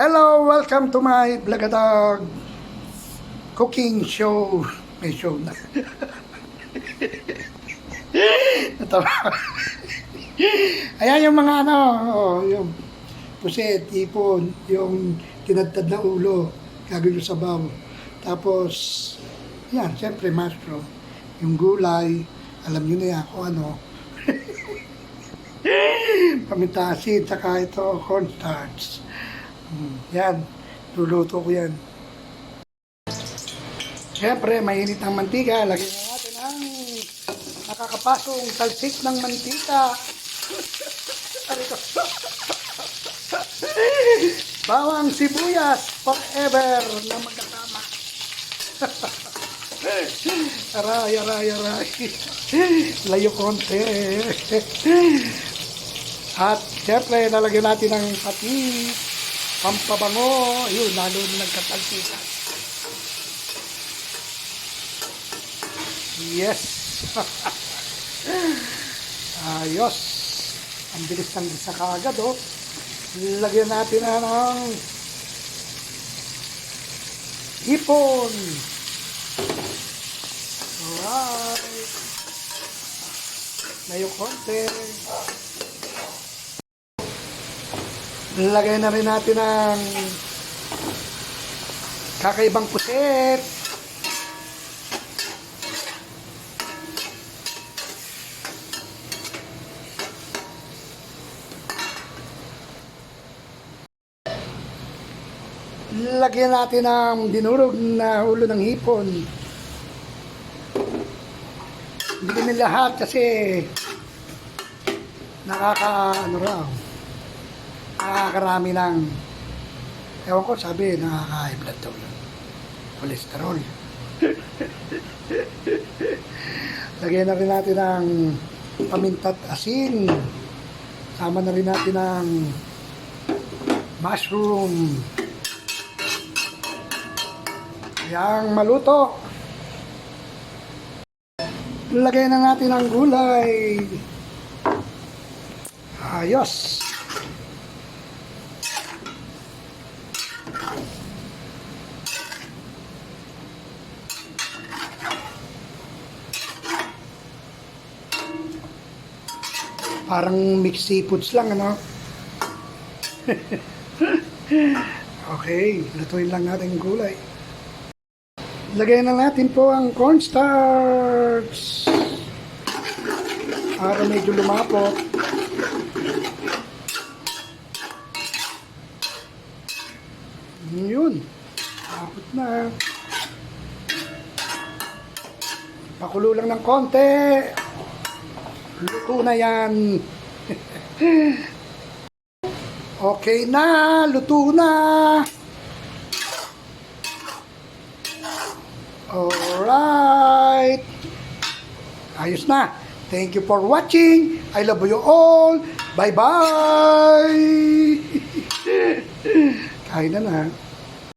Hello, welcome to my Blagadog cooking show. May show na. Natawa. Ayan yung mga yung puset, ipon, yung tinadtad na ulo, gagawin sa sabaw. Tapos, yan, siyempre mushroom. Yung gulay, alam nyo na yan kung ano. Paminta asin, saka ito, cornstarch. Yan, luluto ko yan. Siyempre, mainit ang mantika. Lagyan na natin ang nakakapasong talsik ng mantika. Bawang sibuyas forever na magkasama. Aray. Layo konti. At siyempre, nalagyan natin ng pati, pampabango. Yun, lalo na nagkatalsikan. Yes. Ayos. Ang bilis ng isa kaagad, oh. Lagyan natin na ng hipon. Alright. Layo konti. Lagyan na rin natin ng kakaibang puset. Lagyan natin ng dinurog na ulo ng hipon. Hindi namin lahat kasi nakakarami ng, ewan ko, sabi nakaka-high blood daw yun, cholesterol. Lagyan na rin natin ng paminta't asin. Sama na rin natin ng mushroom. Yang maluto. Lagay na natin ang gulay. Ayos. Parang mixed seafoods lang, ano? Okay, lutuin lang natin ang gulay. Lagay na natin po ang cornstarch para medyo lumapot. Yun, lumapot na. Pakulo lang ng konti. Luto na yan. Okay na, luto na. Alright. Ayos na. Thank you for watching. I love you all. Bye-bye. Kain na na.